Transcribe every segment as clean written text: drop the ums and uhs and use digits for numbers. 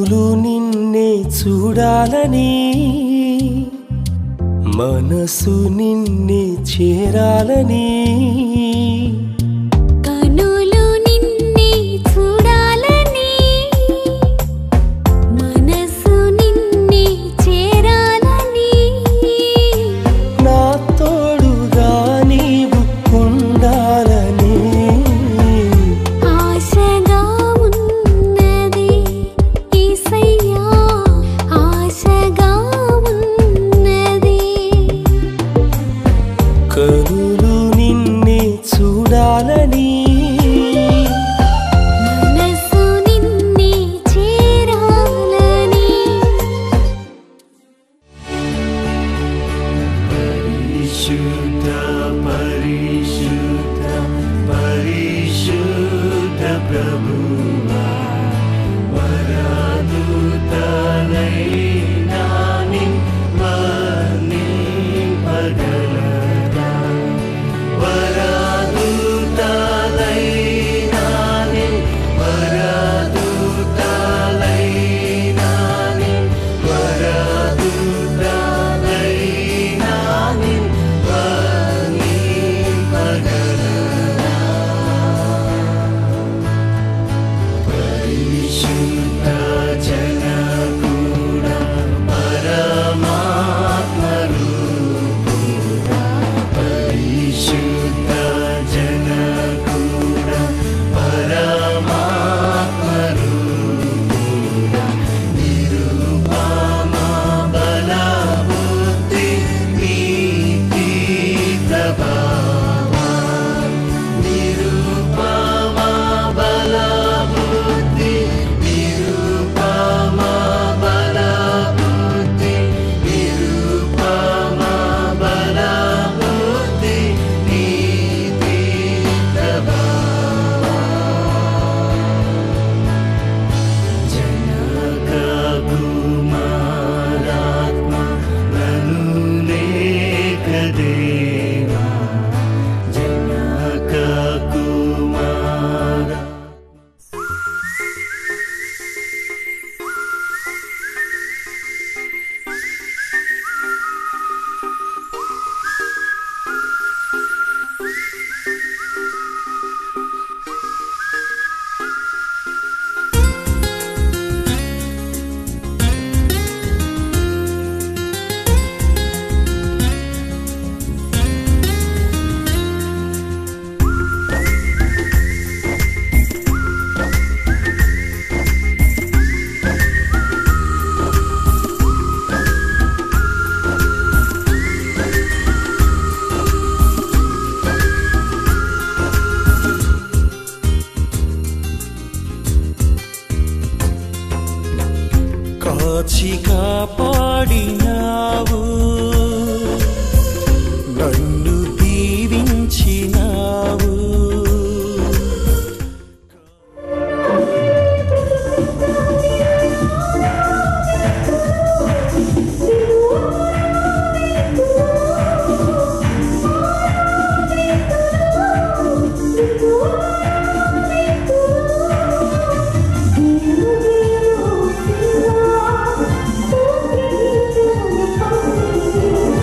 కనులు నిన్నే చూడాలని మనసు నిన్నే చేరాలని కనులు నిన్నే చూడాలని మనసు నిన్నే చేరాలని నా తోడుగా నీవు ఉండాలని ఆశగా ఉన్నది యేసయ్యా ఆశగా ఉన్నది కనులు నిన్నే చూడాలని మనసు నిన్నే చేరాలని పరిశుద్ధ పరిశుద్ధ పరిశుద్ధ ప్రభువా వరదూతలైనా నిన్నింపగలరా వరదూతలైనా వరదూతలైనా వరదూతలైనా నిన్నింపగలరా పరిశుద్ధ జనకుడా పరమాత్మ రూపుడా పరిశుద్ధ జనకుడా పరమాత్మ రూపుడా నిరుపమ బల బుద్ధి నీతి ప్రభావ నిరుపమ బల బుద్ధి నిరుపమ బల బుద్ధి నిరుపమ బల బుద్ధి నీతి ప్రభావ జనక కుమారాత్మ నను లేక దేవా జనక కుమార కాచి కాపాడినావు నన్ను దీవించినావు Thank you.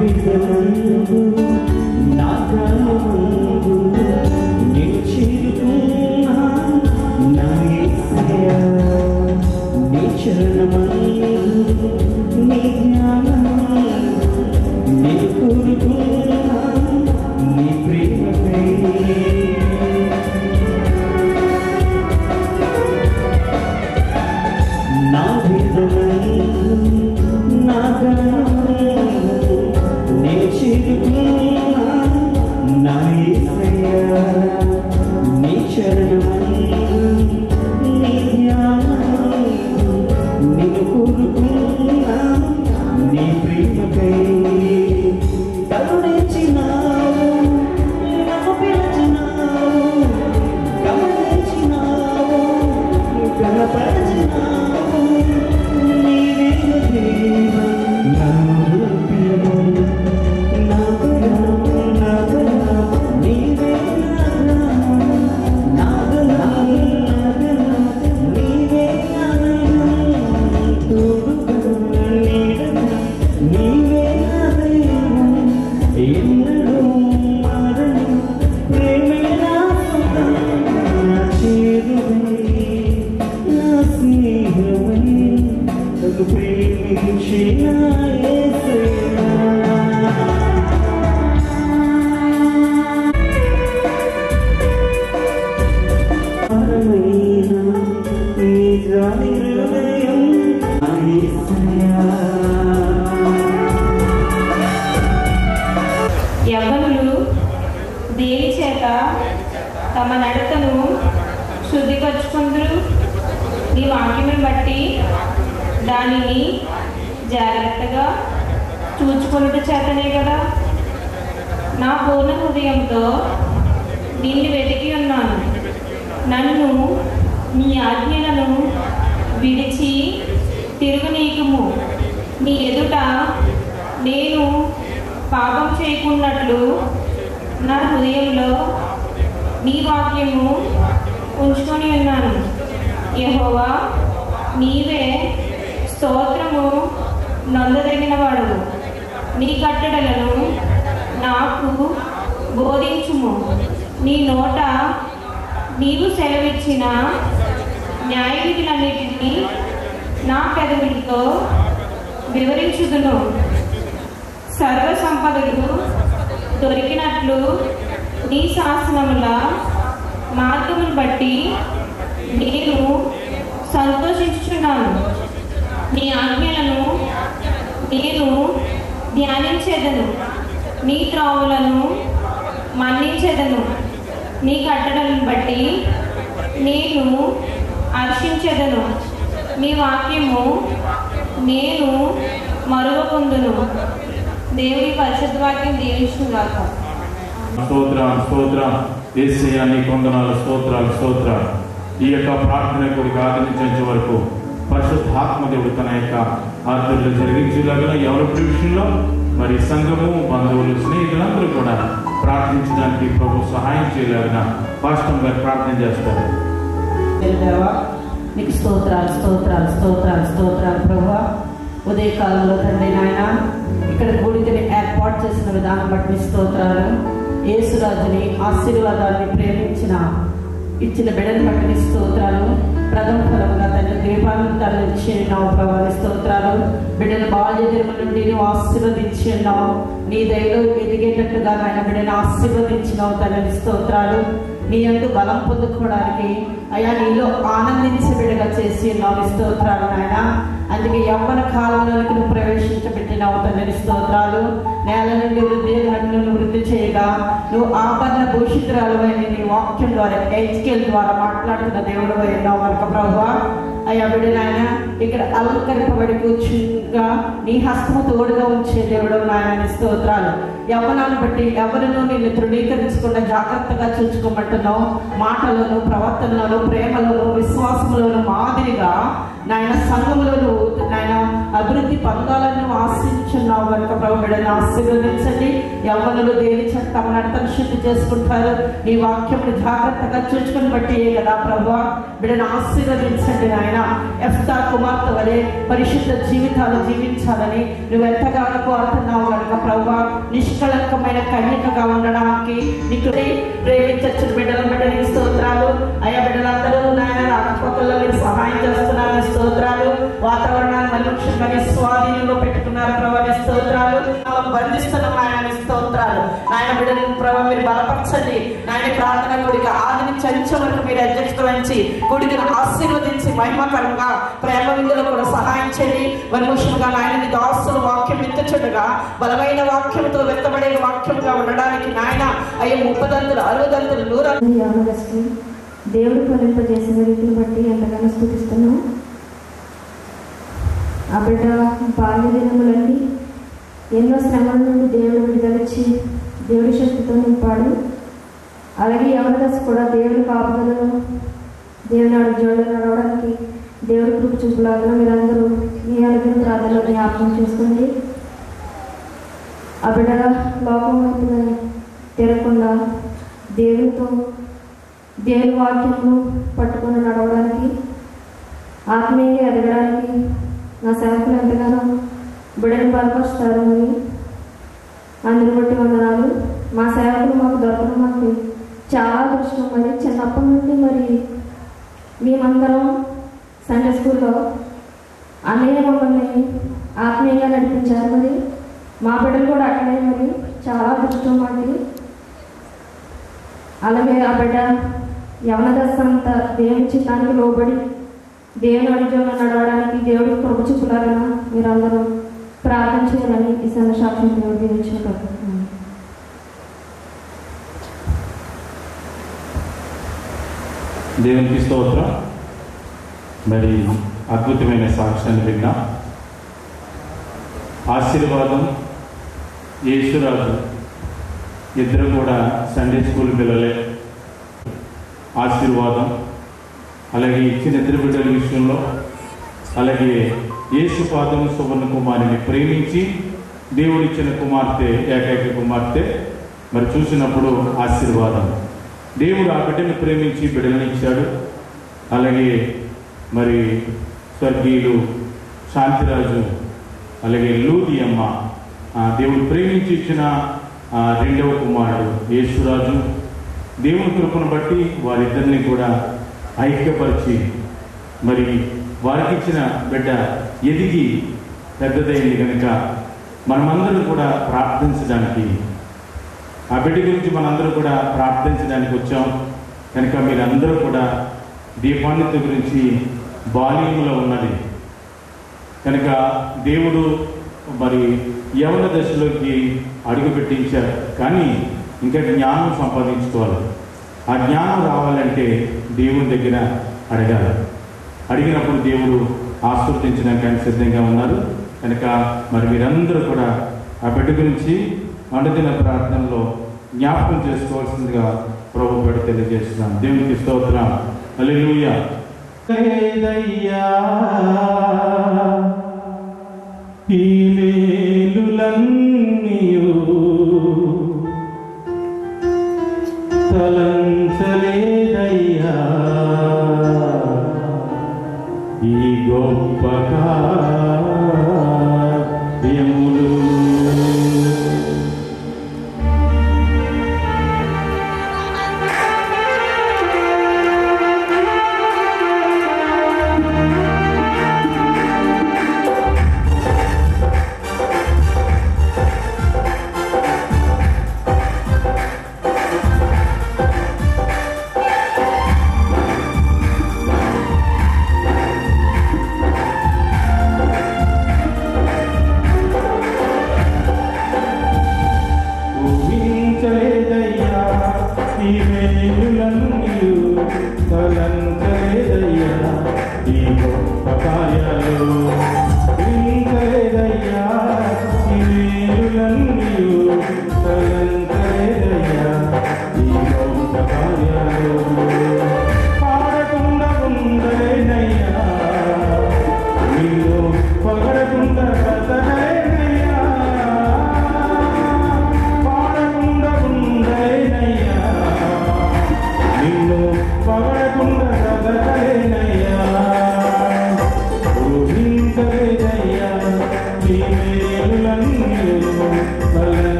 విధమందు నా గానమందు నేను చేరుకున్నా నా యేసయ్యా నీ చరణమందు నీ జ్ఞానమందు నేను కోరుకున్నా నీ ప్రేమకై నా విధమందు నా గానమందు నేను చేరుకున్నా నా యేసయ్యా నీ చరణమందు నీ జ్ఞానమందు నిన్ను కోరుకున్నా నీ ప్రేమకై కరుణించినావు నన్ను పిలిచినావు గమనించినావు కనపరిచినావు నీవే దేవా నన్ను రూపిణు నా బలం నా బలం నీవే నా బలం నీవే తోడుగా నీడగా నీవే ఎన్నడూ మారని ప్రేమే నా సొంతం నా చేరువై నా స్నేహమై నన్ను ప్రేమించిన యేసయ్యా పరమైన నీ జాలి హృదయం నా యేసయ్యా యవ్వనులు దేని చేత తమ నడతను శుద్ధిపరుచుకుందరు నీ వాక్యమును బట్టి దానిని జాగ్రత్తగా చూచుకొనుట చేతనే కదా. నా పూర్ణ హృదయంతో నిన్ను వెతికి ఉన్నాను. నన్ను నీ ఆజ్ఞలను విడిచి తిరుగునీకుము. నీ ఎదుట నేను పాపం చేయకున్నట్లు నా హృదయంలో నీ వాక్యము ఉంచుకొని ఉన్నాను. యెహోవా నీవే స్తోత్రము నొందదగిన వాడవు. నీ కట్టడలను నాకు బోధించుము. నీ నోట నీవు సెలవిచ్చిన న్యాయవిధులన్నిటినీ నా పెదవులతో వివరించుదును. సర్వ సంపదలు దొరికినట్లు నీ శాసనముల మార్గమును బట్టి నేను సంతోషించుచున్నాను. నీ ఆజ్ఞలను నేను ధ్యానించేదను. నీ త్రోవలను మన్నించేదను. నీ కట్టడలను బట్టి నేను హర్షించెదను. నీ వాక్యము నేను మరువకుందును. దేవుని పరిశుద్ధ వాక్యం దీవించుగాక. స్తోత్రం స్తోత్రం యేసయ్యా నీ వందనాలు స్తోత్రాలు స్తోత్రాలు. ఈ యొక్క ప్రార్థన కొరకు ఆదరించే వరకు పరిశుద్ధాత్మ దేవుడు తన యొక్క ఆర్ధులు జరిగించేలాగా ఎవరి విషయంలో మరి సంఘము బంధువులు స్నేహితులందరూ కూడా ప్రార్థించడానికి ప్రభు సహాయం చేయలేగా పాస్టర్ గారు ప్రార్థన చేస్తారు. నీకు స్తోత్రాలు స్తోత్రాలు స్తోత్రాలు స్తోత్రాలు ప్రభువా. ఉదయకాలంలో తండ్రి నాయన ఇక్కడ కూడికని ఏర్పాటు చేసిన విధానం బట్టి స్తోత్రాలు. యేసురాజుని ఆశీర్వాదాన్ని ప్రేమించిన ఇచ్చిన బిడ్డను బట్టి స్తోత్రాలు. ప్రథమ ఫలంగా తండ్రి దీపాలను తరలించి ఉన్నావు ప్రభావి స్తోత్రాలు. బిడ్డను బాల్య దినముల నుండి నువ్వు ఆశీర్వదించి ఉన్నావు. నీ దయలో ఎదిగేటట్టుగా నాయన బిడ్డను ఆశీర్వదించినావు తండ్రి స్తోత్రాలు. నీ యందు బలం పొందుకోవడానికి అయ్యా నీలో ఆనందించే బిడ్డగా చేసి ఉన్నావు స్తోత్రాలు నాయన. అందుకే యవ్వన కాలంలోనికి నువ్వు ప్రవేశించబెట్టినావు తండ్రి స్తోత్రాలు. నేల నుండి వృద్ధి వృద్ధి చేయగా నువ్వు ఆభరణ భూషితురాలు అని నీ వాక్యం ద్వారా హెచ్కేల్ ద్వారా మాట్లాడుతున్న దేవుడు ఉన్నావు కనుక ప్రభువా. అయ్యా బిడ్డనాయన ఇక్కడ అలంకరింపబడి కూర్చుగా నీ హస్తము తోడుగా ఉంచే దేవుడు నాయన స్తోత్రాలు. యవ్వనాన్ని బట్టి ఎవరినూ నిన్ను తృణీకరించకుండా జాగ్రత్తగా చూసుకోమంటున్నావు. మాటలోను ప్రవర్తనలోను ప్రేమలోను విశ్వాసంలోను మాదిరిగా నాయన సంఘంలోను నాయన అభివృద్ధి పొందాలని ఆశించున్నావు కనుక ప్రభు బిడ్డలను ఆశీర్వదించండి. యవ్వనులు దేని చేత తమ నడతను శుద్ధి చేసుకుంటారు. నీ వాక్యమును జాగ్రత్తగా చూసుకుని బట్టి కదా ప్రభు బిడ్డను ఆశీర్వదించండి. నాయన ఎఫ్తా కుమార్తె వలె పరిశుద్ధ జీవితాలు జీవించాలని నువ్వు ఎంతగానో కోరుతున్నావు కనుక ప్రభు నిష్కళంకమైన కన్యకగా ఉండడానికి నీకు ప్రేమించచ్చు బిడ్డలకు స్తోత్రాలు. అయ్యా బిడ్డలందరూ నాయన రాకపోకల్లో మీరు సహాయం చేస్తున్నారు స్తోత్రాలు. వాతావరణాన్ని మనుషులు మరి స్వాధీనంలో పెట్టుకున్నారు ప్రభావి స్తోత్రాలు. బంధిస్తున్నాం ఆయన స్తోత్రాలు. నాయన బిడ్డలను ప్రభావ మీరు బలపరచండి. నాయన ప్రార్థన గుడిక ఆది నుంచి అంచె వరకు మీరు అధ్యక్షత వహించి గుడికను ఆశీర్వదించి మహిమకరంగా ప్రేమ విందులో కూడా సహాయం చేయండి. మనుషులుగా నాయన దాసులు వాక్యం ఎత్తుచుండగా బలమైన వాక్యంతో వ్యక్తపడే వాక్యంగా ఉండడానికి నాయన అయ్యే 30 60 100 దేవుడు ఫలింపజేసిన రీతిని బట్టి ఎంతగానో స్తుతిస్తున్నాం. ఆ బిడ్డ బాల్య దినములన్నీ ఎన్నో శ్రమల నుండి దేవుడు విడుదలిచ్చి దేవుడి శక్తితో నింపాడు. అలాగే యవన దశ కూడా దేవుడి కాపుదలను దేవుని అడుగుజోడు నడవడానికి దేవుడి కృప చూపులాగా మీరందరూ మీ అనుగ్రహ ప్రార్థనలో జ్ఞాపకం చేసుకోండి. ఆ బిడ్డ లోకం వైపున తిరగకుండా దేవునితో దేవుని వాక్యమును పట్టుకొని నడవడానికి ఆత్మీయంగా ఎదగడానికి నా సేవకులు ఎంతగానో బిడ్డని బలపరుస్తారు. అని అందరి బట్టి వందనాలు. మా సేవకులు మాకు దొరకడం మాకు చాలా అదృష్టం. మరి చిన్నప్పటి నుండి మరి మేమందరం సండే స్కూల్లో అన్నయ్య మమ్మల్ని ఆత్మీయంగా నడిపించారు. మరి మా బిడ్డలు కూడా అక్కడే మరి చాలా అదృష్టం మాది. అలాగే ఆ బిడ్డ యవన దశ అంతా దేవుని చిత్తానికి లోబడి దేవుని అడుగులో నడవడానికి దేవుడి కృప చూపులాగా మీరందరూ ప్రార్థన చేయాలని ఈ సందర్శనం దేవుడు దీవించిన దేవునికి స్తోత్రం. మరి అద్భుతమైన సాక్ష్యాన్ని విన్నా. ఆశీర్వాదం యేసురాజు ఇద్దరు కూడా సండే స్కూల్ పిల్లలే. ఆశీర్వాదం అలాగే ఇచ్చిన ఇద్దరు బిడ్డల విషయంలో అలాగే యేసుపాదం సువర్ణ కుమారుని ప్రేమించి దేవుడిచ్చిన కుమార్తె ఏకైక కుమార్తె మరి చూసినప్పుడు ఆశీర్వాదం. దేవుడు ఆ బిడ్డను ప్రేమించి బిడ్డలను ఇచ్చాడు. అలాగే మరి స్వర్గీయులు శాంతిరాజు అలాగే లూది అమ్మ దేవుడు ప్రేమించి ఇచ్చిన రెండవ కుమారుడు యేసురాజు. దేవుని కృపను బట్టి వారిద్దరిని కూడా ఐక్యపరిచి మరి వారికి ఇచ్చిన బిడ్డ ఎదిగి పెద్దదైంది కనుక మనమందరం కూడా ప్రార్థించడానికి ఆ బిడ్డ గురించి మనందరూ కూడా ప్రార్థించడానికి వచ్చాం. కనుక మీరందరూ కూడా దీపాన్విత గురించి బాల్యంలో ఉన్నది కనుక దేవుడు మరి యవన దశలోకి అడుగు పెట్టించారు. కానీ ఇంకా జ్ఞానం సంపాదించుకోవాలి. ఆ జ్ఞానం రావాలంటే దేవుని దగ్గర అడగాలి. అడిగినప్పుడు దేవుడు ఆశీర్వదించడానికి ఆయన సిద్ధంగా ఉన్నారు. కనుక మరి మీరందరూ కూడా ఆ బిడ్డ గురించి అనుదిన ప్రార్థనలో జ్ఞాపకం చేసుకోవాల్సిందిగా ప్రభు పేరు తెలియజేస్తున్నాం. దేవునికి స్తోత్రం. హల్లెలూయా. ఈ మేలులన్నీయు తలంచలేదయ్యా ఈ గొప్ప కార్యములు.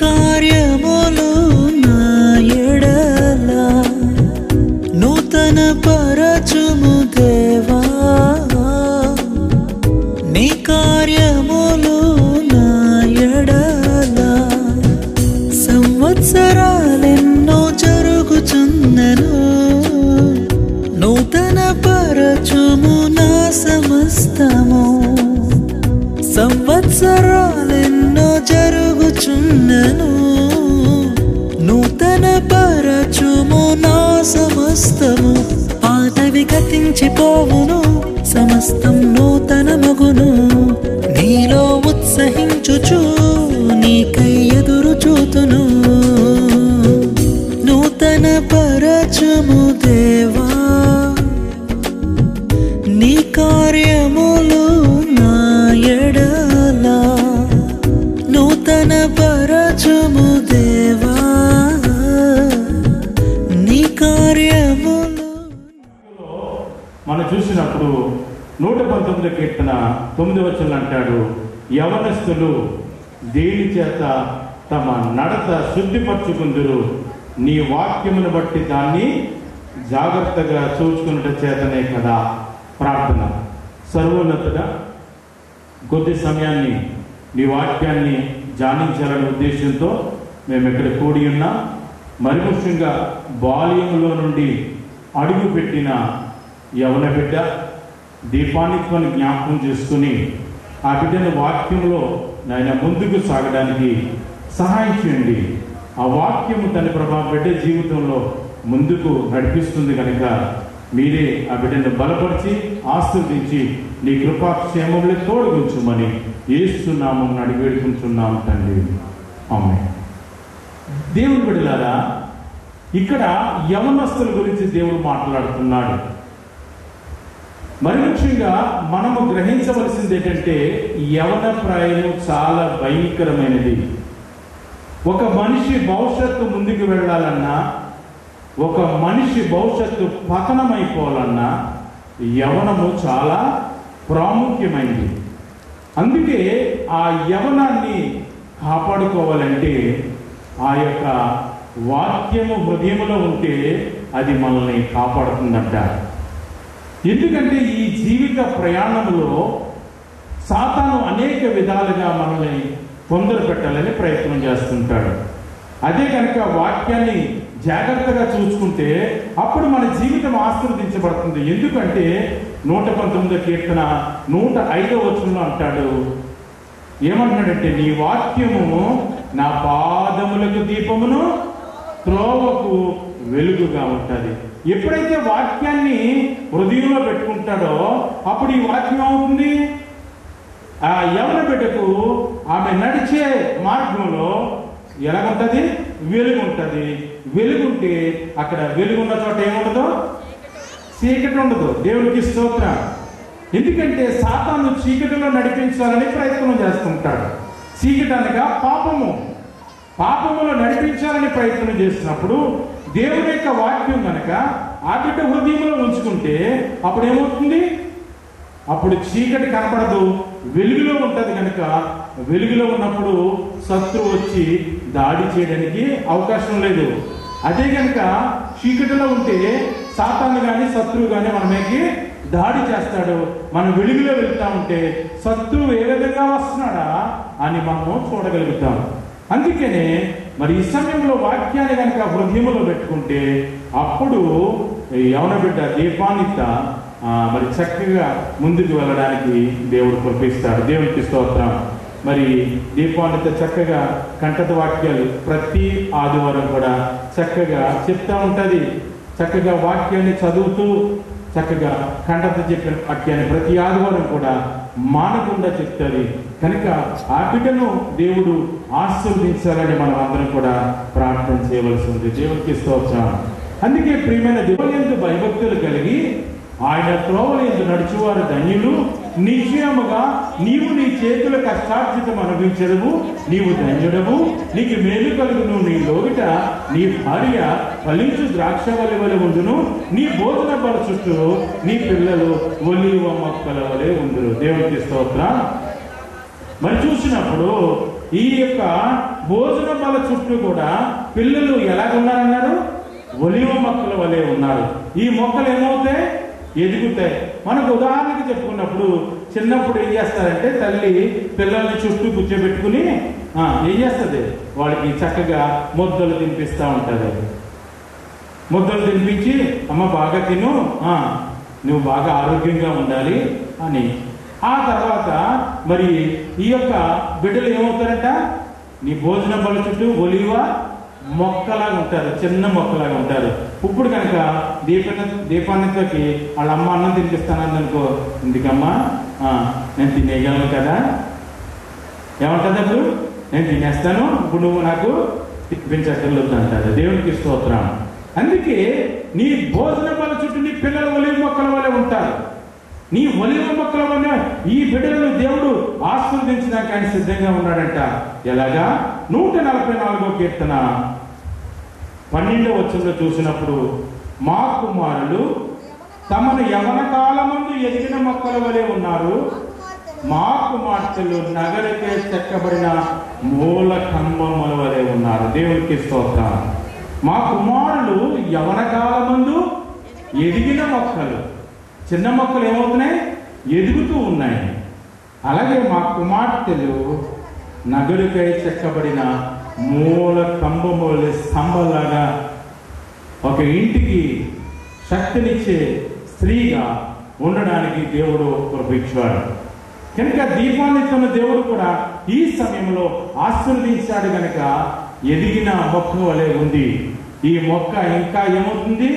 కార్యములు నా ఎడల నూతన పరచుము దేవా, నీ కార్యములు నా ఎడల సంవత్సరాలెన్నో జరుగుచున్నను, నూతన పరచుము నా సమస్తము. సంవత్సరాలెన్నో జరుగుచున్నను, నూతన పరచుము నా సమస్తము. పాతవి గతించిపోవును, సమస్తం నూతన మగును. నీలో ఉత్సహించుచు నీకై ఎదురు చూతును. నూతన పరచుము దేవా, నీ కార్యములు నా ఎడల నూతన పరచుము దేవా, నీ కార్యములు. మనం చూసినప్పుడు 119 కీర్తన 9వ వచనం అంటాడు, యవనస్తులు దేని చేత తమ నడత శుద్ధిపరచుకుందురు, నీ వాక్యమును బట్టి దాన్ని జాగ్రత్తగా చూచుకున్నట చేతనే కదా. ప్రార్థన. సర్వోన్నతుడా, కొద్ది సమయాన్ని నీ వాక్యాన్ని ధ్యానించాలనే ఉద్దేశంతో మేము ఇక్కడ కూడి ఉన్నాం. మరి ముఖ్యంగా బాల్యంలో నుండి అడుగు పెట్టిన యవన బిడ్డ దీపానికి జ్ఞాపకం చేసుకుని ఆ బిడ్డను వాక్యంలో నాయన ముందుకు సాగడానికి సహాయం చేయండి. ఆ వాక్యము తన ప్రభావం బిడ్డ జీవితంలో ముందుకు నడిపిస్తుంది కనుక మీరే ఆ బిడ్డను బలపరిచి ఆశీర్వదించి నీ కృపాక్షేమములు తోడుగుంచుమని యేసు నామమున అడిగి వేడుకుంటున్నాం తండ్రి. ఆమేన్. దేవుని బిడ్డలారా, ఇక్కడ యవనస్తుల గురించి దేవుడు మాట్లాడుతున్నాడు. మరి ముఖ్యంగా మనము గ్రహించవలసింది ఏంటంటే యవన ప్రాయం చాలా భయంకరమైనది. ఒక మనిషి భవిష్యత్తు ముందుకు వెళ్ళాలన్నా, ఒక మనిషి భవిష్యత్తు పతనమైపోవాలన్నా యవనము చాలా ప్రాముఖ్యమైనది. అందుకే ఆ యవనాన్ని కాపాడుకోవాలంటే ఆ యొక్క వాక్యము హృదయంలో ఉంటే అది మనల్ని కాపాడుతుందంట. ఎందుకంటే ఈ జీవిత ప్రయాణంలో సాతాను అనేక విధాలుగా మనల్ని తొందర పెట్టాలని ప్రయత్నం చేస్తుంటాడు. అదే కనుక వాక్యాన్ని జాగ్రత్తగా చూసుకుంటే అప్పుడు మన జీవితం ఆశీర్వదించబడుతుంది. ఎందుకంటే 119 కీర్తన 105వ వచనంలో అంటాడు, ఏమంటున్నాడంటే, నీ వాక్యము నా పాదములకు దీపమును త్రోవకు వెలుగుగా ఉంటుంది. ఎప్పుడైతే వాక్యాన్ని హృదయంలో పెట్టుకుంటాడో అప్పుడు ఈ వాక్యం అవుతుంది. ఆ యవన బిడ్డకు ఆమె నడిచే మార్గంలో ఎలాగుంటది? వెలుగు ఉంటుంది. వెలుగుంటే అక్కడ వెలుగున్న చోట ఏముండదు? చీకటి ఉండదు. దేవునికి స్తోత్రం. ఎందుకంటే సాతాను చీకటిలో నడిపించాలని ప్రయత్నం చేస్తుంటాడు. చీకటి అనగా పాపము. పాపములో నడిపించాలని ప్రయత్నం చేసినప్పుడు దేవుని యొక్క వాక్యం కనుక ఆ బిడ్డ హృదయంలో ఉంచుకుంటే అప్పుడు ఏమవుతుంది? అప్పుడు చీకటి కనపడదు, వెలుగులో ఉంటది. కనుక వెలుగులో ఉన్నప్పుడు శత్రువు వచ్చి దాడి చేయడానికి అవకాశం లేదు. అదే కనుక చీకటిలో ఉంటే సాతాను గాని శత్రువు గాని మన మీదకి దాడి చేస్తాడు. మనం వెలుగులో వెళ్తా ఉంటే శత్రువు ఏ విధంగా వస్తున్నాడా అని మనము చూడగలుగుతాం. అందుకనే మరి ఈ సమయంలో వాక్యాన్ని కనుక హృదయంలో పెట్టుకుంటే అప్పుడు యవన బిడ్డ దీపాన్నిత మరి చక్కగా ముందుకు వెళ్ళడానికి దేవుడు కల్పిస్తాడు. దేవునికి స్తోత్రం. మరి దీపాన్నిత చక్కగా కంఠత వాక్యాలు ప్రతి ఆదివారం కూడా చక్కగా చెప్తా ఉంటది. చక్కగా వాక్యాన్ని చదువుతూ చక్కగా కంఠత చెప్పిన వాక్యాన్ని ప్రతి ఆదివారం కూడా మానకుండా చెప్తారు. కనుక ఆ బిడ్డను దేవుడు ఆశీర్వదించాలని మనం అందరం కూడా ప్రార్థన చేయవలసి ఉంది. దేవునికి స్తోత్రం. అందుకే ప్రియమైన దేవుని భయభక్తులు కలిగి ఆయన త్రోవలందు నడుచువారు ధన్యులు. నిశ్చయముగా నీవు నీ చేతుల కష్టార్జితం అనుభవించడము, నీవు ధన్యుడవు. నీకు మేలు కలుగును. నీ లోగిట నీ భార్య ఫలించు ద్రాక్షవల్లి వలె ఉండును. నీ భోజన బల చుట్టూ నీ పిల్లలు ఒలీవ మొక్కల వలె ఉండును. దేవునికి స్తోత్రం. మరి చూసినప్పుడు ఈ యొక్క భోజన బల చుట్టూ కూడా పిల్లలు ఎలాగున్నారన్నారు? ఒలివ మొక్కల వలె ఉన్నారు. ఈ మొక్కలు ఏమవుతాయి? ఎదుగుతాయి. మనకు ఉదాహరణకి చెప్పుకున్నప్పుడు చిన్నప్పుడు ఏం చేస్తారంటే తల్లి పిల్లల్ని చుట్టూ కూర్చోబెట్టుకుని ఏం చేస్తుంది? వాళ్ళకి చక్కగా ముద్దలు తినిపిస్తూ ఉంటుంది. ముద్దలు తినిపించి అమ్మ బాగా తిను, నువ్వు బాగా ఆరోగ్యంగా ఉండాలి అని. ఆ తర్వాత మరి ఈ యొక్క బిడ్డలు ఏమవుతారంట? నీ భోజన బల చుట్టూ ఒలివ మొక్కలాగా ఉంటారు, చిన్న మొక్కలాగా ఉంటారు. ఇప్పుడు కనుక దీపాన్నితోకి వాళ్ళ అమ్మ అన్నం తినిపిస్తానని అనుకో, ఎందుకమ్మా నేను తినేయగలను కదా, ఏమంటుంది అప్పుడు? నేను తినేస్తాను, ఇప్పుడు నువ్వు నాకు తినిపించక్కర్లేదు అంటారు. దేవునికి స్తోత్రం. అందుకే నీ భోజన బల చుట్టూ నీ పిల్లలు ఒలివ మొక్కల వలె ఉంటారు. నీ ఒలివ మొక్కల వలె ఈ బిడ్డలను దేవుడు ఆశీర్వదించడానికి ఆయన సిద్ధంగా ఉన్నాడంట. ఎలాగా? 144వ కీర్తన 12వ వచనంలో చూసినప్పుడు, మా కుమారులు తమను యవన కాలమందు ఎదిగిన మొక్కల వలె ఉన్నారు, మా కుమార్తెలు నగరకే చెక్కబడిన మూల కంబముల వలె ఉన్నారు. దేవునికి స్తోత్రం. మా కుమారులు యవన కాలమందు ఎదిగిన మొక్కలు. చిన్న మొక్కలు ఏమవుతున్నాయి? ఎదుగుతూ ఉన్నాయి. అలాగే మా కుమార్తెలు నగరుకై చెక్కబడిన మూల కంబముల స్తంభంలాగా ఒక ఇంటికి శక్తినిచ్చే స్త్రీగా ఉండడానికి దేవుడు కృపించాడు. కనుక దీపాన్నిస్తున్న దేవుడు కూడా ఈ సమయంలో ఆశీర్వదించాడు. కనుక ఎదిగిన మొక్క వలె ఉంది. ఈ మొక్క ఇంకా ఏమవుతుంది?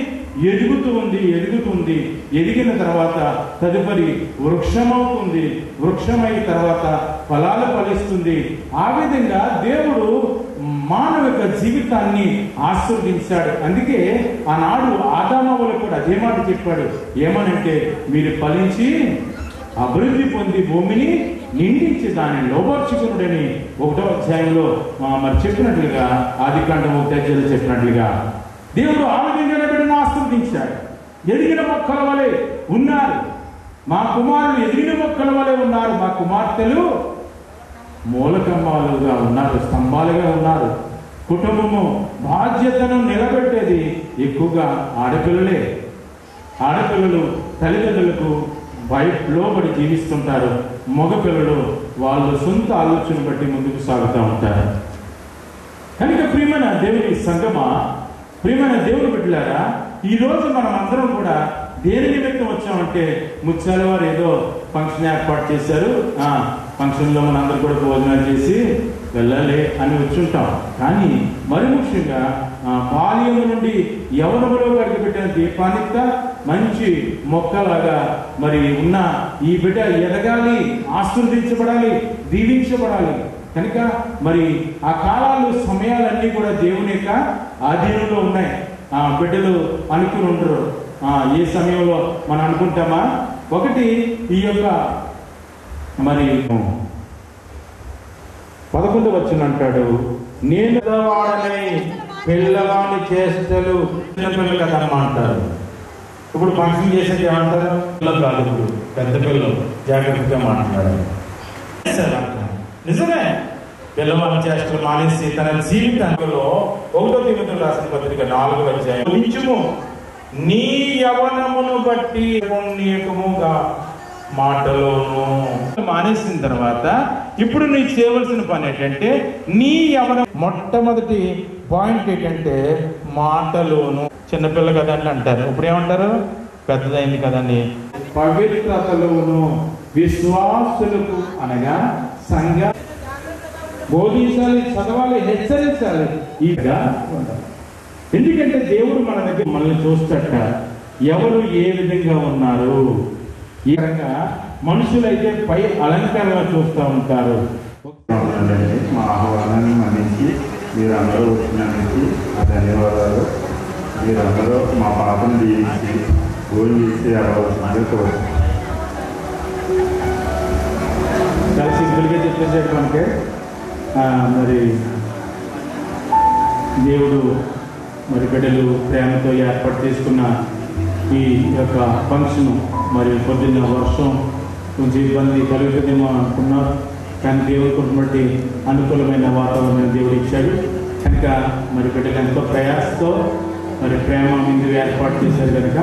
ఎదుగుతూ ఉంది, ఎదుగుతుంది. ఎదిగిన తర్వాత తదుపరి వృక్షమవుతుంది. వృక్షమైన తర్వాత ఫలాలు ఫలిస్తుంది. ఆ విధంగా దేవుడు మానవిక జీవితాన్ని ఆశీర్వదించాడు. అందుకే ఆనాడు ఆదామవులు కూడా అదే మాట చెప్పాడు. ఏమనంటే, మీరు ఫలించి అభివృద్ధి పొంది భూమిని నిండించి దాన్ని లోపర్చుకునుడని 1వ అధ్యాయంలో మరి చెప్పినట్లుగా, ఆదికాండం 1వ అధ్యాయంలో చెప్పినట్లుగా దేవుడు ఆ విధంగా బిడ్డను ఆశీర్వదించాడు. ఎదిగిన మొక్కల వలె ఉన్నారు. మా కుమారులు ఎదిగిన మొక్కల వలె ఉన్నారు. మా కుమార్తెలు మూలకంబాలుగా ఉన్నారు, స్తంభాలుగా ఉన్నారు. కుటుంబము బాధ్యతను నిలబెట్టేది ఎక్కువగా ఆడపిల్లలే. ఆడపిల్లలు తల్లిదండ్రులకు లోబడి జీవిస్తుంటారు. మగపిల్లలు వాళ్ళు సొంత ఆలోచన బట్టి ముందుకు సాగుతూ ఉంటారు. కనుక ప్రియమైన దేవుని సంగమా, ప్రియమైన దేవుని బిడ్డలారా, ఈ రోజు మనం అందరం కూడా దేని నిమిత్తం వచ్చామంటే, ముత్యాల వారు ఏదో ఫంక్షన్ ఏర్పాటు చేశారు, ఫంక్షన్లో మన అందరూ కూడా భోజనాలు చేసి వెళ్ళాలి అని వచ్చుంటాం. కానీ మరి ముఖ్యంగా బాల్యము నుండి యవ్వనములో కడిగి పెట్టిన దీపానిక మంచి మొక్కలాగా మరి ఉన్న ఈ బిడ్డ ఎదగాలి, ఆశీర్వదించబడాలి, దీవించబడాలి. కనుక మరి ఆ కాలాలు సమయాలన్నీ కూడా దేవుని యొక్క ఆధీనంలో ఉన్నాయి. బిడ్డలు అనుకుని ఉండరు. ఏ సమయంలో మనం అనుకుంటామా? ఒకటి ఈ యొక్క మరి 11వ వచనం అంటాడు, నేను వాడని పిల్లవాని చేష్టలు చిన్నపిల్లలు కదమ్మా అంటారు. ఇప్పుడు ఫంక్షన్ చేసేది ఏమంటారు? పిల్లలు కాదు, ఇప్పుడు పెద్ద పిల్లలు జాగ్రత్తగా మాట్లాడారు. నిజమే, పిల్లవాని చేష్టలు మానేసి తన జీవితంలో 1వ తిమోతి రాసిన పత్రిక 4వ అధ్యాయం, కొంచెము నీ యవనమును బట్టి పుణ్యకముగా మాటలోను మానేసిన తర్వాత ఇప్పుడు నీకు చేయవలసిన పని ఏంటంటే, నీ యవనం మొట్టమొదటి పాయింట్ ఏంటంటే మాటలోను. చిన్నపిల్ల కదండి అంటారు, ఇప్పుడు ఏమంటారు? పెద్దదైంది కదండి. పవిత్రతలోను విశ్వాసులకు అనగా సంఘ బోధించాలి, చదవాలి, హెచ్చరించాలి. ఈగా ఎందుకంటే దేవుడు మన దగ్గర మనల్ని చూస్తట ఎవరు ఏ విధంగా ఉన్నారు. ఈ రకంగా మనుషులైతే పై అలంకారంగా చూస్తూ ఉంటారు. మా ఆహ్వానాన్ని మన్నించి మీరందరూ వచ్చినందుకు ధన్యవాదాలు. మీరందరూ మా పాపను దీవించి భోజనం చేసి అవ్వాల్సిందిగా కోరుతున్నాను. చాలా సింపుల్గా చెప్పేసాడు మనకి. మరి దేవుడు మరి బిడ్డలు ప్రేమతో ఏర్పాటు చేసుకున్న ఈ యొక్క ఫంక్షన్ మరి పొద్దున్న వర్షం కొంచెం ఇబ్బంది కలుగుతుందేమో అనుకున్నారు. కానీ దేవుడిని బట్టి అనుకూలమైన వాతావరణం దేవుడు ఇచ్చాడు కనుక మరి బిడ్డలు ఎంతో ప్రయాసతో మరి ప్రేమ ముందు ఏర్పాటు చేశారు కనుక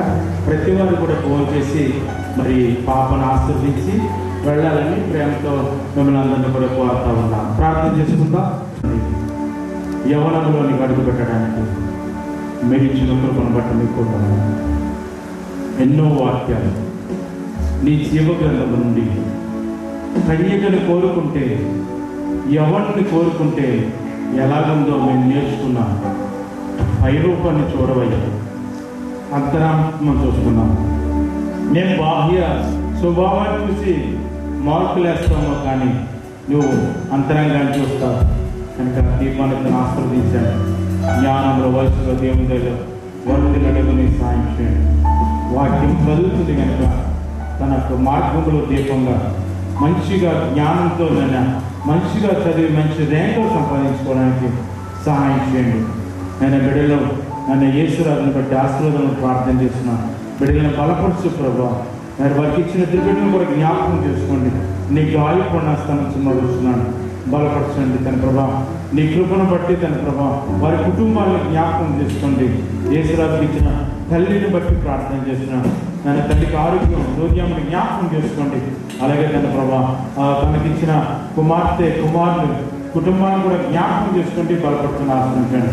ప్రతి వారు కూడా ఫోన్ చేసి మరి పాపను ఆశీర్వదించి వెళ్ళాలని ప్రేమతో మిమ్మల్ని అందరినీ కూడా కోరుతా ఉన్నాం. ప్రార్థన చేసుకుందాం. యవ్వనంలోని అడుగు పెట్టడానికి మీరు ఇచ్చిన కృపను బట్టి మీకు ఎన్నో వాక్యాలు నీ జీవ గ్రంథం నుండి కన్యకను కోరుకుంటే యవ్వనుని కోరుకుంటే ఎలాగుందో మేము నేర్చుకున్నాం. పైరూపాన్ని చూడవయ్యా, అంతరాత్మ చూసుకున్నాం. నేను బాహ్య స్వభావాన్ని చూసి మార్కులు వేస్తామో కానీ నువ్వు అంతరంగాన్ని చూస్తావు కనుక దీపాన్ని ఆస్వాదించాను. జ్ఞానంలో వయసులో దేవుని దగ్గర వరుదినడుగుని సాయం చేయండి. వాక్యం చదువుతుంది కనుక తన మార్గంలో దీపంగా మంచిగా జ్ఞానంతో మంచిగా చదివి మంచి ర్యాంకులు సంపాదించుకోవడానికి సహాయం చేయండి. నేను బిడ్డలో నన్ను యేసురాజుని బట్టి ఆశీర్వాదాలను ప్రార్థన చేస్తున్నాను. బిడ్డలను బలపరుచు ప్రభావ. మరి వారికి ఇచ్చిన బిడ్డలను కూడా జ్ఞాపకం చేసుకోండి. నీకు ఆయుపూర్ణాస్థానం నడుస్తున్నాను, బలపరచండి తన ప్రభావం. నీ కృపను బట్టి తన ప్రభావం వారి కుటుంబాలను జ్ఞాపకం చేసుకోండి. యేసురాజుకి ఇచ్చిన తల్లిని బట్టి ప్రార్థన చేస్తున్నాను. తన తల్లికి ఆరోగ్యం హృదయాన్ని జ్ఞాపకం చేసుకోండి. అలాగే తన ప్రభావం తనకిచ్చిన కుమార్తె కుమారులు కుటుంబాన్ని కూడా జ్ఞాపకం చేసుకోండి, బలపడుతున్న ఆశ్రయించండి.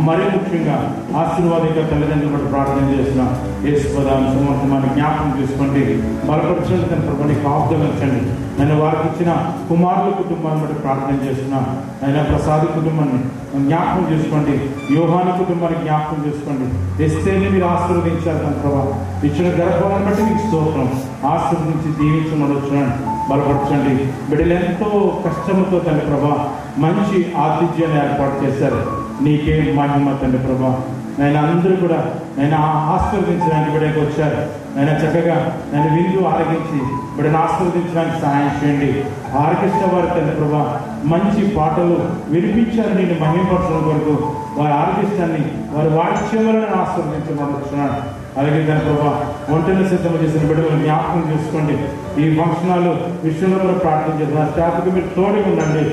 మరీ ముఖ్యంగా ఆశీర్వాదిక తల్లిదండ్రులు కూడా ప్రార్థన చేస్తున్నాం. యేసుపదాన్ని సమర్థమాన్ని జ్ఞాపకం చేసుకోండి, బలపరచండి. తన ప్రభుని కాపుదలించండి. నేను వారికి ఇచ్చిన కుమారుల కుటుంబాన్ని బట్టి ప్రార్థన చేస్తున్నాం. ఆయన ప్రసాద్ కుటుంబాన్ని జ్ఞాపకం చేసుకోండి, యోహాను కుటుంబాన్ని జ్ఞాపకం చేసుకోండి. ఎస్తేని మీరు ఆశీర్వదించారు తన ప్రభావం. ఇచ్చిన గర్భాన్ని బట్టి మీకు స్తోత్రం. ఆశీర్వదించి దీవించమని బలపరచండి. బిడ్డలు ఎంతో కష్టంతో తండ్రి ప్రభా మంచి ఆతిథ్యాన్ని ఏర్పాటు చేశారు. నీకే మహిమ తండ్రి ప్రభా. నేను అందరూ కూడా నేను ఆశీర్వదించడానికి బిడ్డకు వచ్చారు. నేను చక్కగా నేను విందు ఆరగించి బిడ్డను ఆశీర్వదించడానికి సహాయం చేయండి. ఆర్కెస్ట్రా వారి తండ్రి ప్రభా మంచి పాటలు వినిపించారు. నేను మహిమపరచడం వరకు వారి ఆర్కెస్ట్రాన్ని వారి వాయిద్యములను ఆశీర్వదించమనుకున్నాను. అలాగే దాని ప్రభావ ఒంటరిని సిద్ధం చేసిన బిడ్డలను జ్ఞాపకం చేసుకోండి. ఈ ఫంక్షనాలు విషయంలో కూడా ప్రార్థన చేస్తున్నారు. స్టాఫ్కి మీరు తోడుగా ఉండండి,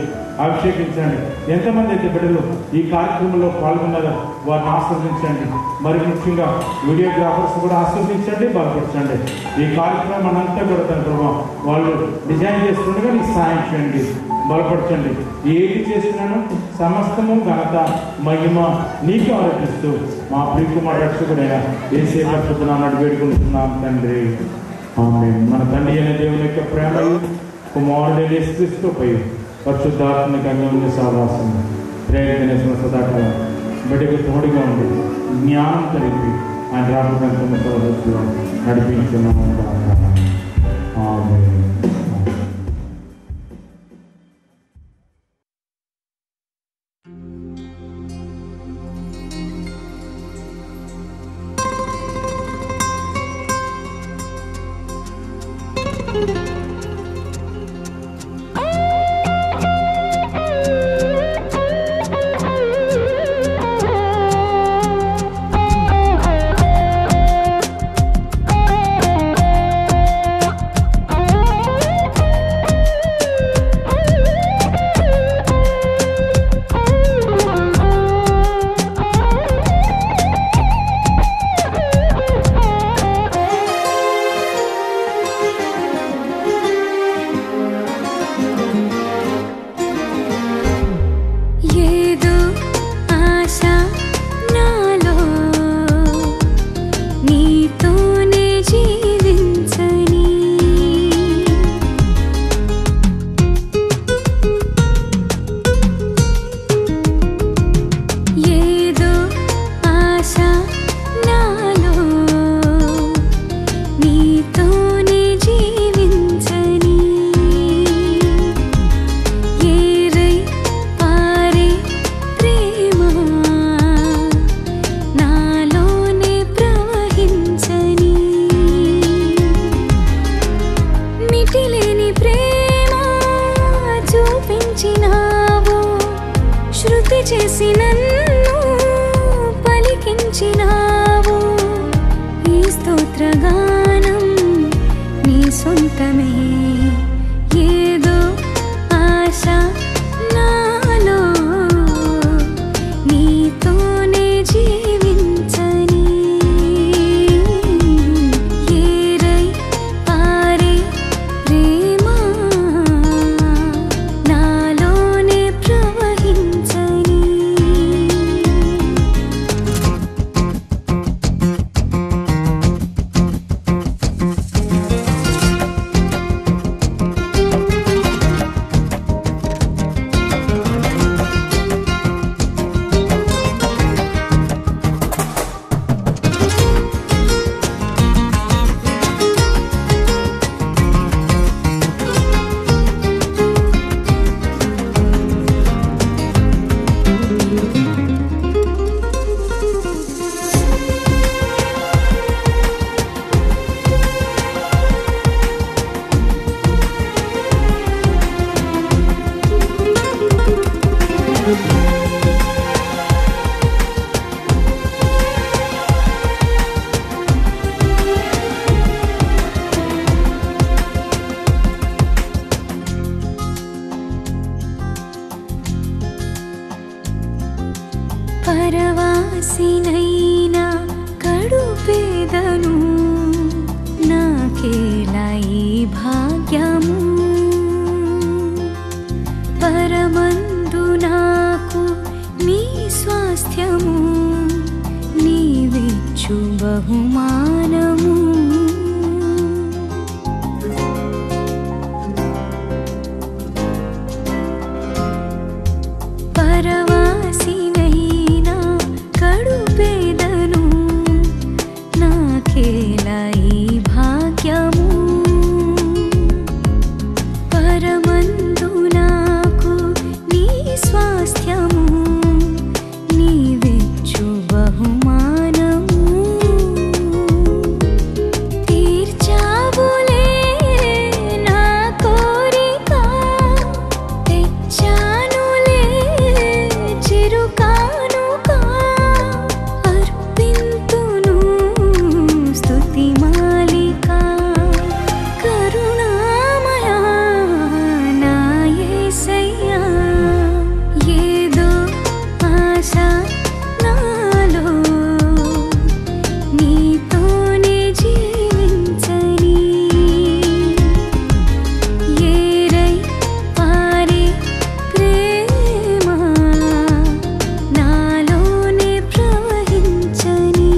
అభిషేకించండి. ఎంతమంది అయితే బిడ్డలు ఈ కార్యక్రమంలో పాల్గొన్నారో వారిని ఆస్వాదించండి. మరి ముఖ్యంగా వీడియోగ్రాఫర్స్ కూడా ఆస్వాదించండి, బలపరచండి. ఈ కార్యక్రమాన్ని అంతా కూడా తన ప్రభావం వాళ్ళు డిజైన్ చేస్తుండగా నీకు సాయం చేయండి, బలపరచండి. ఏది చేస్తున్నాను సమస్తము ఘనత మహిమ నీకు ఆరోపిస్తూ మా ప్రియకుమార్ రక్షకుడైన యేసయ్య పరిశుద్ధ నామమున వేడుకుంటున్నాం తండ్రి, ఆమేన్. మన తండ్రి అయిన దేవుని యొక్క ప్రేమ, కుమారుడైన యేసుక్రీస్తుపై పరిశుద్ధాత్మక అన్యోన్య సహవాసం ప్రేరేపణ సదాకాలం బిడ్డకు తోడుగా ఉండి జ్ఞానం కలిపి ఆయన రాబోతున్న నడిపించున్నాము. ఆమేన్. చేసి నన్ను పలికించినావు. ఈ స్తోత్రగానం నీ సొంతమే. ఏదో పరవాసినైనా కడుపేదను నాకేలా ఈ భాగ్యము పరమందు నాకు నీ స్వాస్థ్యము నీవిచ్చు బహుమానము పరవాసినైనా కడుపేదను నాకేలా ఈ భాగ్యము పరమందు నాకు నీ స్వాస్థ్యము నీవిచ్చు బహుమానము తీర్చావులే నా కోరిక తెచ్చానులే చిరుకానుక అర్పింతును స్తుతి మాలిక కరుణామయా నా యేసయ్యా ఏదో ఆశ నాలో నీతోనే జీవించని ఏరై పారే ప్రేమ నాలోనే ప్రవహించని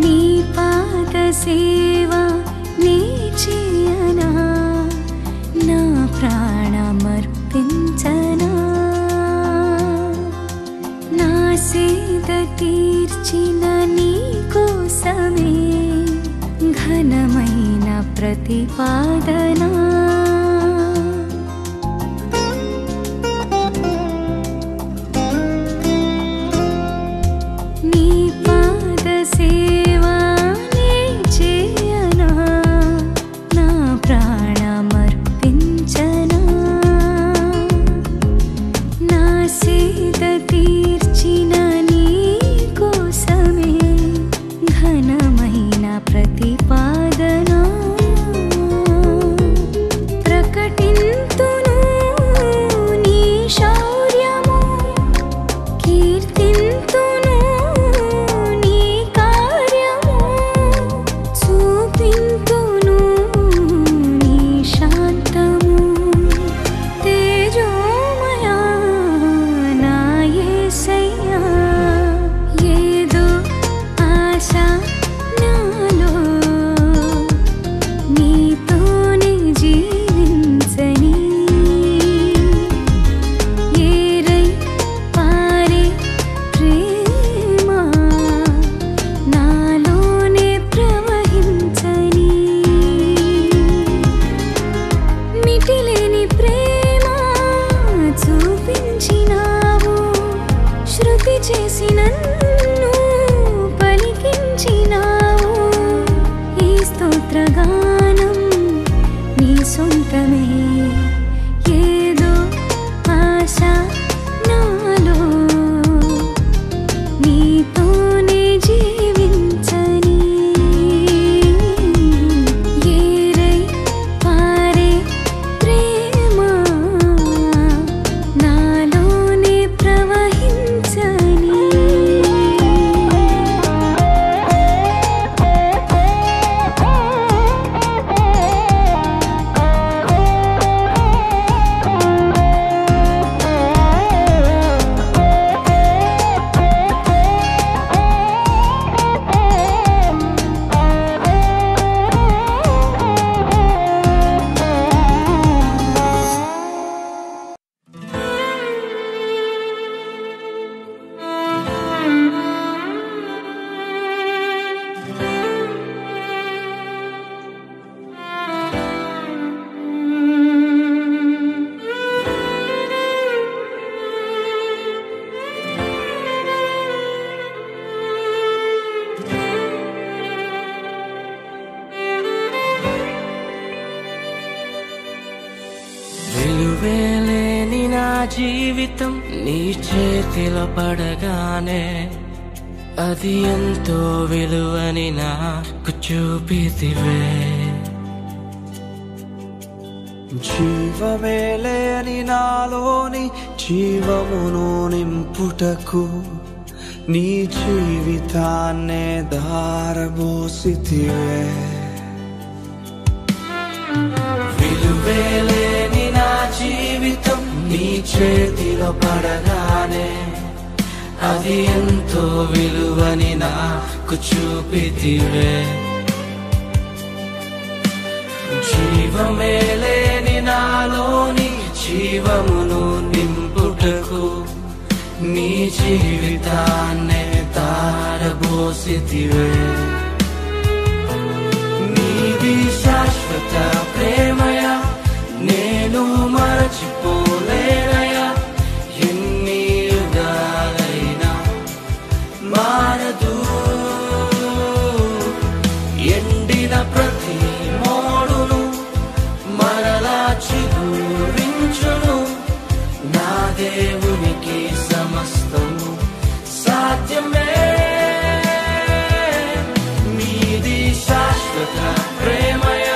నీ పాద సేవ నీ చేయనా నా ప్రాణమర్పించనా నా సేద తీర్చిన నీ కోసమే ఘనమైన ప్రతిపాదన నీ పాద సేవా నీ చేయనా నా ప్రాణమర్పించనా నా సేద తీర్చిన నీ కోసమే ఘనమైన ప్రతిపాదన విలువేలేని నా జీవితం నీ చేతిలో పడగానే అది ఎంతో విలువని నాకు చూపితివే. జీవమేలేని నాలోని జీవమును నింపుటకు నీ జీవితాన్నే ధారబోసితివే. విలువేలేని నా జీవితం నీ చేతిలో పడగానే అది ఎంతో విలువని నాకు చూపితివే. జీవమేలేని నాలోని జీవమును నింపుటకు నీ జీవితాన్నే ధారబోసితివే. నీది శాశ్వత ప్రేమయ నేను మరచిపోలేనయా. ఎన్ని యుగాలైనా మారదు. ఎండిన ప్రతి మోడును మరలా చిగురించును. నా దేవునికి సమస్తము సాధ్యమే. నీది శాశ్వత ప్రేమయ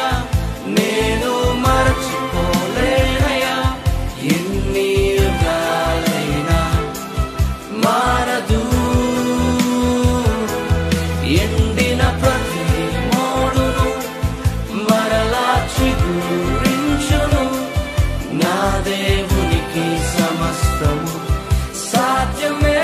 నేను మరచిపోలేనయా. ఎన్ని యుగాలైనా మారదు. ఎండిన ప్రతి మోడును మరలా చిగురించును. నా దేవునికి సమస్తము సాధ్యమే.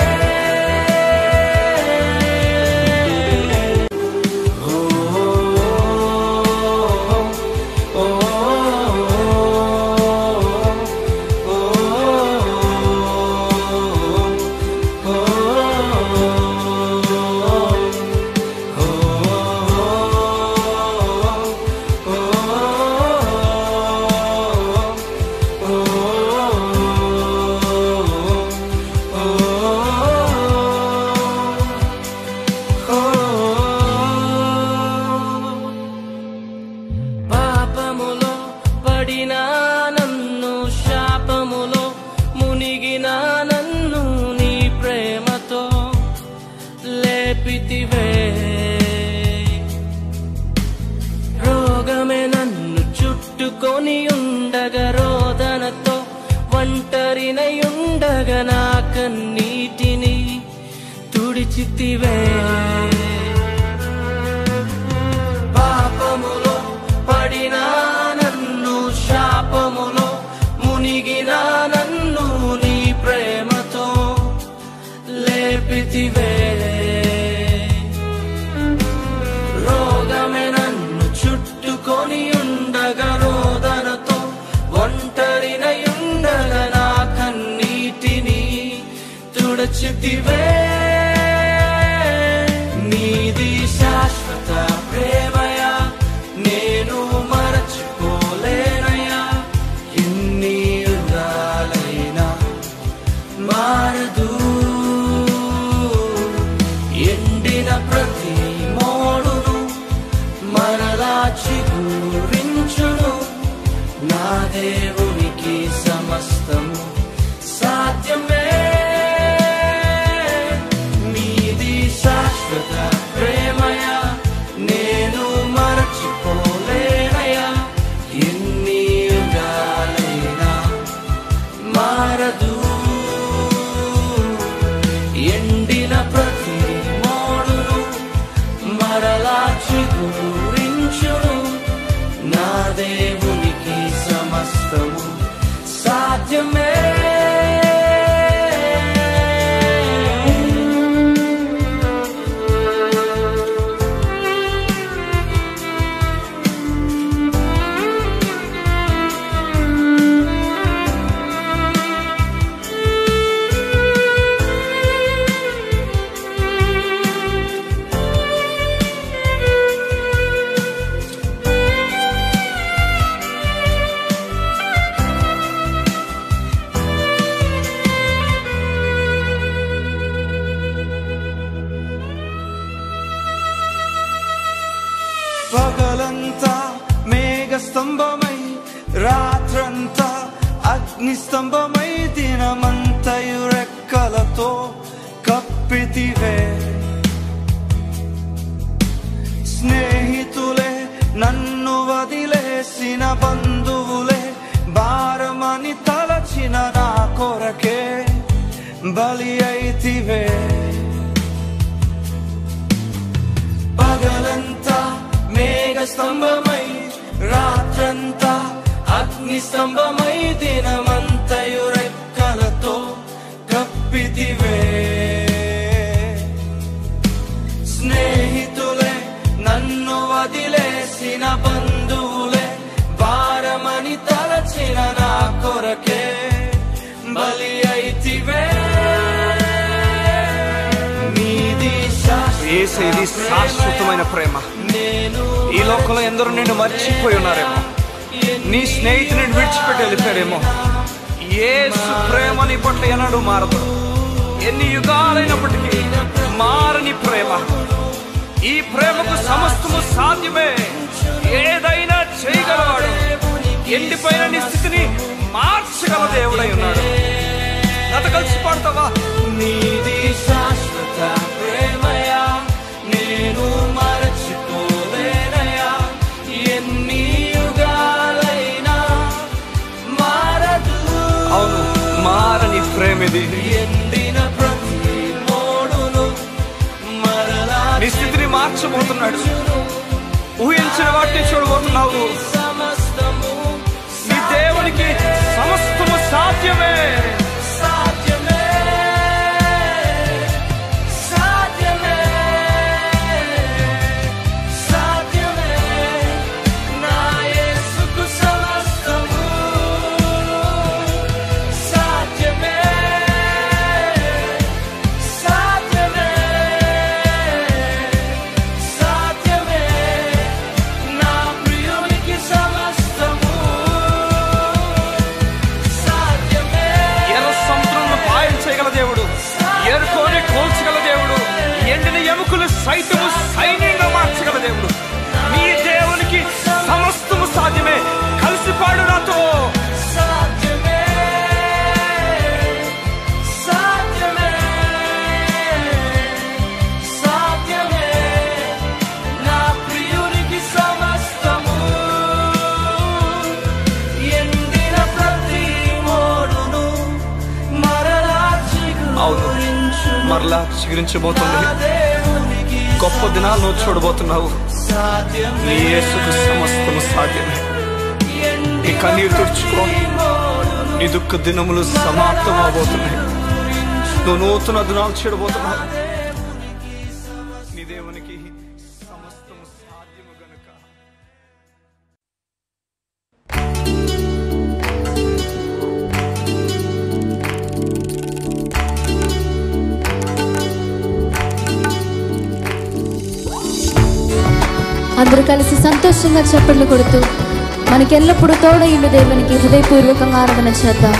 పాపములో పడిన నన్ను, శాపములో మునిగిన నన్ను నీ ప్రేమతో లేపితివే. రోగమే నన్ను చుట్టుకొని ఉండగా, రోదనతో ఒంటరినై ఉండగా నా కన్నీటిని తుడిచితివే. పాపములో పడిన నన్ను, శాపములో మునిగిన నన్ను నీ ప్రేమతో లేపితివే. రోగమే నన్ను చుట్టుకొని ఉండగా, రోదనతో ఒంటరినై ఉండగా నా కన్నీటిని తుడిచితివే. నీది శాశ్వత ప్రేమయ నేను మరచిపోలేనయా. ఎన్ని యుగాలైనా మారదు. ఎండిన ప్రతి మోడును మరలా చిగురించును. నా దేవునికి సమస్తము సాధ్యమే. నీది శాశ్వత ప్రేమయ నేను మరచిపోలేనయా. ఎన్ని యుగాలైనా మారదు. ఎండిన ప్రతి మోడును మరలా చిగురించును. నా దేవునికి సమస్తము సాధ్యమే. అగ్నిస్తంభమై దినమంతయు రెక్కలతో కప్పితివే. స్నేహితులే నన్ను వదిలేసిన బంధువులే భారమని తలచిన నా కొరకే బలి అయితివే. పగలంతా మేఘ స్తంభమై రాత్రంతా అగ్నిస్తంభమై దినమంతయు రెక్కలతో కప్పితివే. స్నేహితులే నన్ను వదిలేసిన బంధువులే భారమని తలచిన నా కొరకే బలి అయితివే. యేసయ్యది శాశ్వతమైన ప్రేమ. ఈ లోకంలో ఎందరో నిన్ను మర్చిపోయి ఉన్నారేమో, నీ స్నేహితుని విడిచిపెట్టి వెళ్ళిపోయారేమో. యేసు ప్రేమ నీ పట్ల ఎన్నడూ మారదు. ఎన్ని యుగాలైనప్పటికీ మారని ప్రేమ. ఈ ప్రేమకు సమస్తము సాధ్యమే. ఏదైనా చేయగలవాడు. ఎండిపోయిన నీ స్థితిని మార్చగల దేవుడై ఉన్నాడు. నాతో కలిసి పాడతావా? నీది శాశ్వత ప్రేమయా, నేను మరచిపోలేనయా. ఎన్ని యుగాలైనా మారదు. అవును, మారని ప్రేమిది. ఎండిన ప్రతి మోడును మరలా నీ స్థితిని మార్చబోతున్నాడు. ఊహించిన వాటిని చూడబోతున్నావు. సమస్తము నీ దేవునికి సమస్తము సాధ్యమే. సాధ్యమే, సాధ్యమే, సాధ్యమే. నా యేసుకు సమస్తము సాధ్యమే, సాధ్యమే, సాధ్యమే. నా ప్రియునికి సమస్తము సాధ్యమే. ఎర్ర సముద్రంలో పాయం చేయగల దేవుడు, ఎరుకోని కోల్చగల దేవుడు, ఎండిన ఎముకలు సైతము సైన్యంగా మార్చగల దేవుడు. నీ దేవునికి సమస్తము సాధ్యమే. కలిసి పాడు నాతో. సాధ్యమే, సాధ్యమే, సాధ్యమే. నా ప్రియునికి సమస్తము. ఎండిన ప్రతి మోడును మరలా చిగురించు. మరలా చిగురించబోతుంది. నా దేవునికి గొప్ప దినాలు నువ్వు చూడబోతున్నావు. సాధ్యమే. నీ యేసుకు సమస్తము సాధ్యమే. నీ కన్నీరు తుడుచుకో. నీ దుఃఖ దినములు సమాప్తం అవబోతున్నాయి. నువ్వు నూతన దినాలు చూడబోతున్నావు. నీ దేవునికి సమస్తము సాధ్యము గనుక. అందరూ కలిసి సంతోషంగా చప్పట్లు కొడుతూ మనకెల్లప్పుడూ తోడయుండు దేవునికి హృదయపూర్వకంగా ఆరాధన చేద్దాం.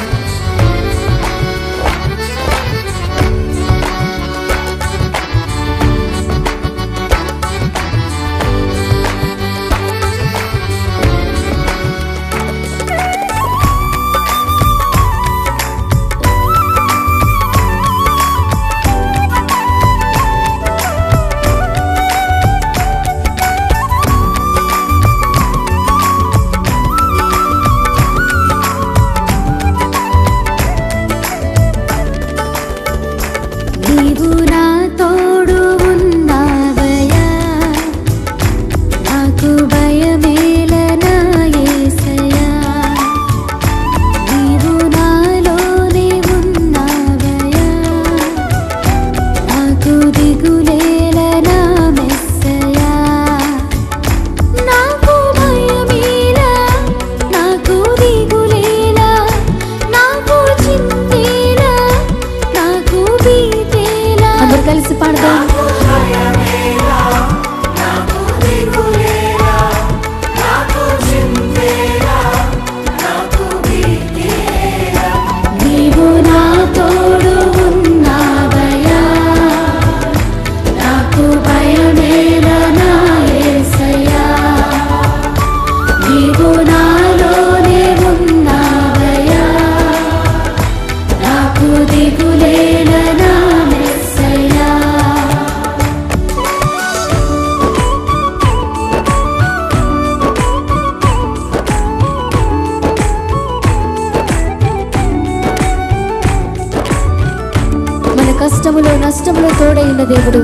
కష్టములో నష్టములో తోడై ఉన్న దేవుడు,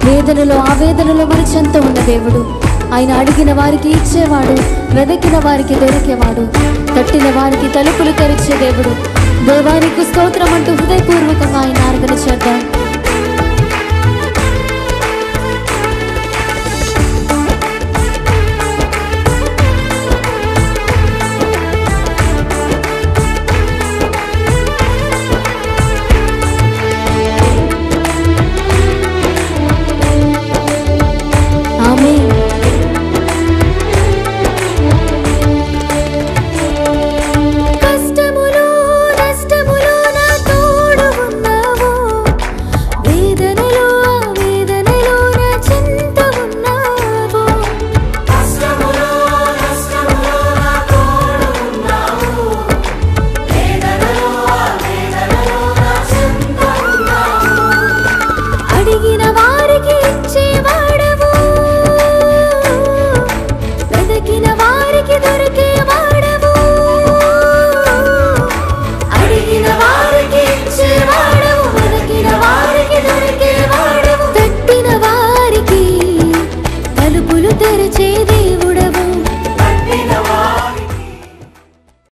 వేదనలో ఆవేదనలో మన చెంత ఉన్న దేవుడు. ఆయన అడిగిన వారికి ఇచ్చేవాడు, వెదకిన వారికి దొరికేవాడు, తట్టిన వారికి తలుపులు తెరిచే దేవుడు. దేవానికి స్తోత్రం అంటూ హృదయపూర్వకంగా ఆయన ఆరాధన చేద్దాం.